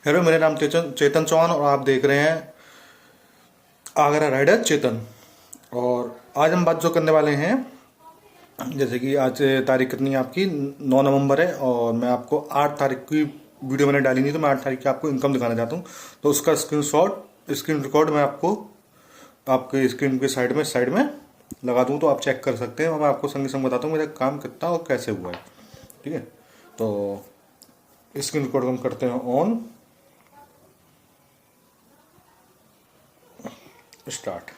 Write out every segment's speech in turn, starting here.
Hello, मेरा नाम चेतन चेतन चौहान और आप देख रहे हैं आगरा राइडर चेतन। और आज हम बात जो करने वाले हैं, जैसे कि आज तारीख कितनी है आपकी, 9 नवंबर है और मैं आपको 8 तारीख की वीडियो मैंने डाली नहीं, तो मैं 8 तारीख की आपको इनकम दिखाना चाहता हूँ। तो उसका स्क्रीन रिकॉर्ड मैं आपको आपके स्क्रीन के साइड में लगा दूँ, तो आप चेक कर सकते हैं और मैं आपको संग संग बताता हूँ मेरा काम कितना और कैसे हुआ है। ठीक है, तो स्क्रीन रिकॉर्ड हम करते हैं ऑन, स्टार्ट।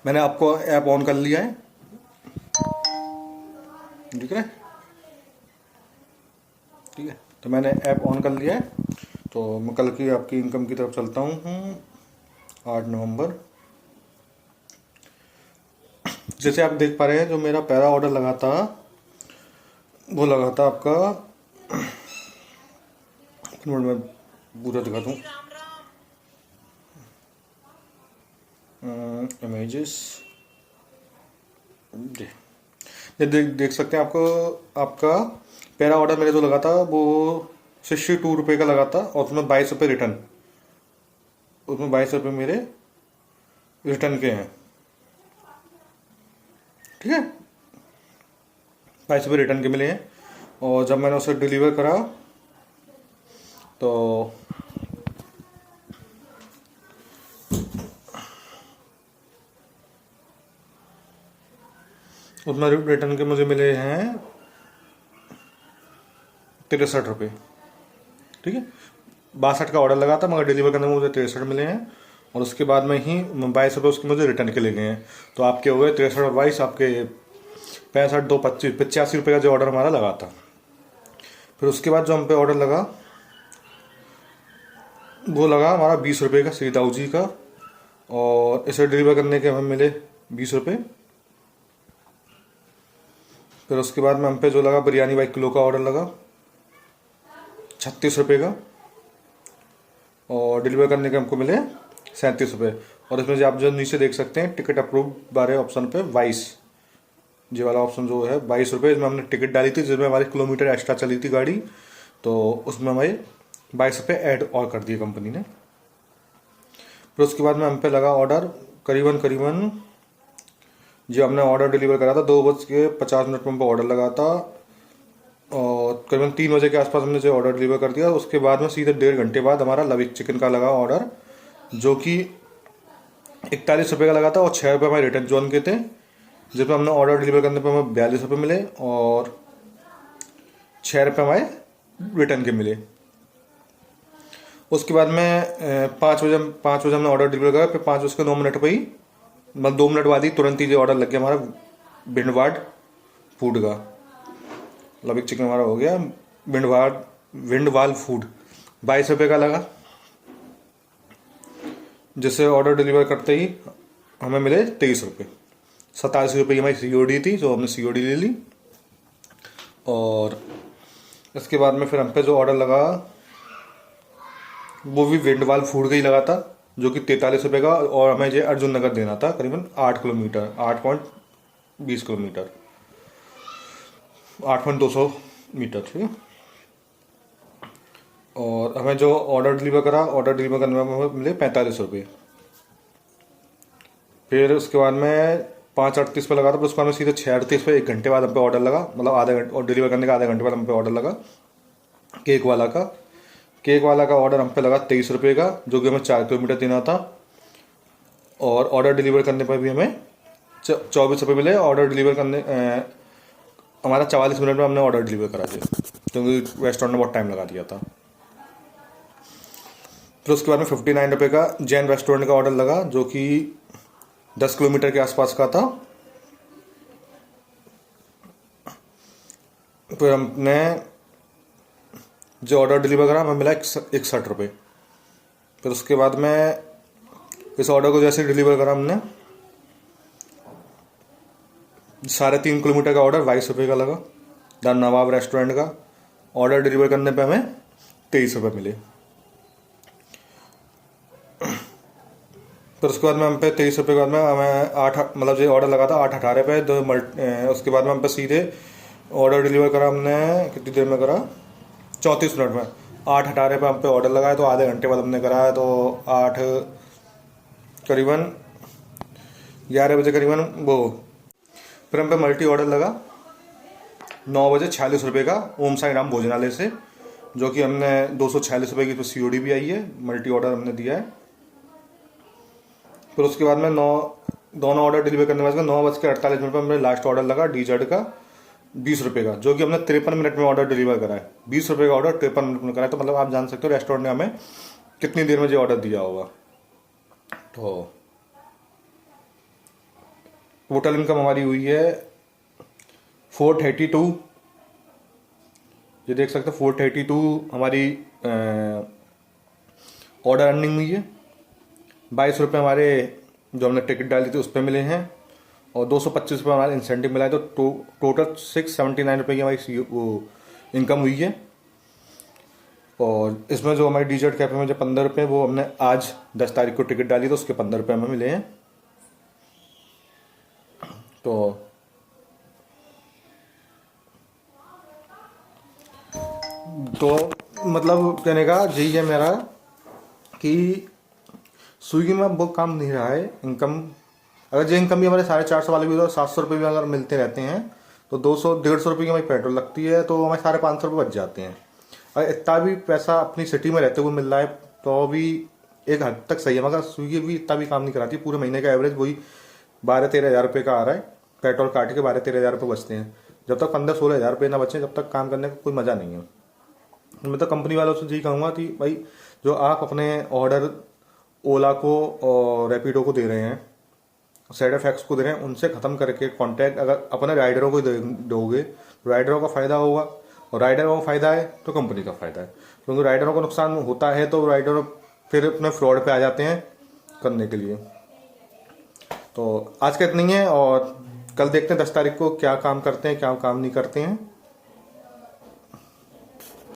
मैंने आपको ऐप ऑन कर लिया है, ठीक है। ठीक है, तो मैंने ऐप ऑन कर लिया है। तो मैं कल की आपकी इनकम की तरफ चलता हूँ। 8 नवंबर, जैसे आप देख पा रहे हैं, जो मेरा पहला ऑर्डर लगा था वो लगा था आपका, एक मिनट में पूरा दिखा दूँ, इमेजेस। ये देख सकते हैं, आपको आपका पहला ऑर्डर मेरे जो लगा था वो 62 रुपये का लगा था और उसमें 22 रुपये रिटर्न, उसमें 22 रुपये मेरे रिटर्न के हैं। ठीक है, 22 रुपये रिटर्न के मिले हैं। और जब मैंने उसे डिलीवर करा तो उसमें रिटर्न के मुझे मिले हैं 63 रुपये। ठीक है, 62 का ऑर्डर लगा था मगर डिलीवर करने में मुझे 63 मिले हैं और उसके बाद में ही 22 रुपये उसके मुझे रिटर्न के ले गए हैं। तो आपके हो गए 63 और 22, आपके 65, 2, 25, 85 रुपये का जो ऑर्डर हमारा लगा था। फिर उसके बाद जो हम पे ऑर्डर लगा वो लगा हमारा 20 रुपये का, श्री दाऊ जी का, और इसे डिलीवर करने के हमें मिले 20 रुपये। फिर उसके बाद में हम पे जो लगा बिरयानी 1 किलो का ऑर्डर लगा 36 रुपये का, और डिलीवर करने के हमको मिले 37 रुपये। और इसमें जो आप जो नीचे देख सकते हैं टिकट अप्रूव बारे ऑप्शन पे 22, ये वाला ऑप्शन जो है 22 रुपये, इसमें हमने टिकट डाली थी जिसमें हमारी किलोमीटर एक्स्ट्रा चली थी गाड़ी, तो उसमें हमें 22 रुपये ऐड और कर दिए कंपनी ने। फिर उसके बाद में हम पे लगा ऑर्डर करीबन जो हमने ऑर्डर डिलीवर करा था 2:50 में हम पे ऑर्डर लगा था और करीबन 3 बजे के आसपास हमने जो ऑर्डर डिलीवर कर दिया। उसके बाद में सीधे 1.5 घंटे बाद हमारा लविक चिकन का लगा ऑर्डर, जो कि 41 रुपये का लगा था और 6 रुपये हमारे रिटर्न जोन के थे, जिसमें हमने ऑर्डर डिलीवर करने पर हमें 42 रुपये मिले और 6 रुपये हमारे रिटर्न के मिले। उसके बाद में 5 बजे हमने ऑर्डर डिलीवर करा। फिर 5:09 पर ही, मतलब 2 मिनट बाद ही तुरंत ही जो ऑर्डर लग गया हमारा भिंडवाड़ फूड का, लविक चिकन हमारा हो गया विंडवाल फूड। 22 रुपये का लगा, जिससे ऑर्डर डिलीवर करते ही हमें मिले 23 रुपये। 87 रुपये हमारी COD थी, जो हमने COD ले ली। और इसके बाद में फिर हम पे जो ऑर्डर लगा वो भी विंडवाल फूड का ही लगा था, जो कि 43 रुपये का, और हमें जो अर्जुन नगर देना था करीबन 8 किलोमीटर, 8.20 किलोमीटर, 8.200 मीटर। ठीक है, और हमें जो ऑर्डर डिलीवर करने में हमें मिले 45 रुपये। फिर उसके बाद में 5:38 पे लगा था, फिर उसके बाद में सीधे 6:38 पे 1 घंटे बाद हम पे ऑर्डर लगा, मतलब आधे घंटे, और डिलीवर करने का आधे घंटे बाद हम पे ऑर्डर लगा केक वाला का ऑर्डर हम पे लगा 23 रुपये का, जो कि हमें 4 किलोमीटर देना था। और ऑर्डर डिलीवर करने पर भी हमें 24 रुपये मिले। ऑर्डर डिलीवर करने हमारा 44 मिनट में हमने ऑर्डर डिलीवर करा दिया, क्योंकि रेस्टोरेंट ने बहुत टाइम लगा दिया था। फिर उसके बाद में 59 रुपये का जैन रेस्टोरेंट का ऑर्डर लगा, जो कि 10 किलोमीटर के आसपास का था। फिर हमने जो ऑर्डर डिलीवर करा हमें मिला 61 रुपये। फिर उसके बाद में इस ऑर्डर को जैसे डिलीवर करा हमने, 3.5 किलोमीटर का ऑर्डर 22 रुपये का लगा, द नवाब रेस्टोरेंट का। ऑर्डर डिलीवर करने पे हमें 23 रुपये मिले। फिर उसके बाद में हम पे 23 रुपये के बाद में हमें 8, मतलब जो ऑर्डर लगा था 8:18 पे, उसके बाद में हम पे सीधे ऑर्डर डिलीवर करा हमने कितनी देर में करा, 34 मिनट में। 8:18 पे हम पे ऑर्डर लगाया, तो आधे घंटे बाद हमने कराया, तो 8 करीबन 11 बजे करीबन वो फिर हम पे मल्टी ऑर्डर लगा 9 बजे 46 रुपये का ओम साई राम भोजनालय से, जो कि हमने 246 रुपये की COD भी आई है, मल्टी ऑर्डर हमने दिया है। फिर उसके बाद में दोनों ऑर्डर डिलीवर करने के बाद 9:48 पर हमने लास्ट ऑर्डर लगा DZ का 20 रुपये का, जो कि हमने 53 मिनट में ऑर्डर डिलीवर करा है। 20 रुपये का ऑर्डर 53 मिनट में करा है, तो मतलब आप जान सकते हो रेस्टोरेंट ने हमें कितनी देर में जो ऑर्डर दिया होगा। तो टोटल इनकम हमारी हुई है 432, ये देख सकते हो 432 हमारी ऑर्डर अर्निंग हुई है। 22 रुपये हमारे जो हमने टिकट डाली थी उस पर मिले हैं, और 225 रुपये हमारा इंसेंटिव मिला है, तो टोटल 679 रुपये की हमारी वो इनकम हुई है। और इसमें जो हमारी DZ कैफे में जो 15 रुपये वो हमने आज 10 तारीख को टिकट डाली, तो उसके 15 रुपये हमें मिले हैं। तो मतलब कहने का यही है मेरा कि स्विगी में अब वो काम नहीं रहा है। इनकम अगर जो इनकम भी हमारे 450 वाले भी 700 रुपये भी अगर मिलते रहते हैं, तो 200-150 रुपये की हमारी पेट्रोल लगती है, तो हमें 550 रुपये बच जाते हैं। अगर इतना भी पैसा अपनी सिटी में रहते हुए मिल रहा है तो भी एक हद तक सही है, मगर स्विगी भी इतना भी काम नहीं कराती। पूरे महीने का एवरेज वही 12-13 हज़ार रुपये का आ रहा है, पेट्रोल काट के 12-13 हज़ार रुपये बचते हैं। जब तक 15-16 हज़ार रुपये ना बचें जब तक काम करने का कोई मज़ा नहीं है। मैं तो कंपनी वालों से यही कहूँगा कि भाई जो आप अपने ऑर्डर ओला को और रैपिडो को दे रहे हैं, साइड इफेक्ट्स को दे रहे हैं, उनसे ख़त्म करके कॉन्टैक्ट अगर अपने राइडरों को दोगे तो राइडरों का फ़ायदा होगा, और राइडरों का फ़ायदा है तो कंपनी का फ़ायदा है। क्योंकि राइडरों को नुकसान होता है तो राइडर फिर अपने फ्रॉड पे आ जाते हैं करने के लिए। तो आज का इतना ही है, और कल देखते हैं 10 तारीख को क्या काम करते हैं क्या काम नहीं करते हैं।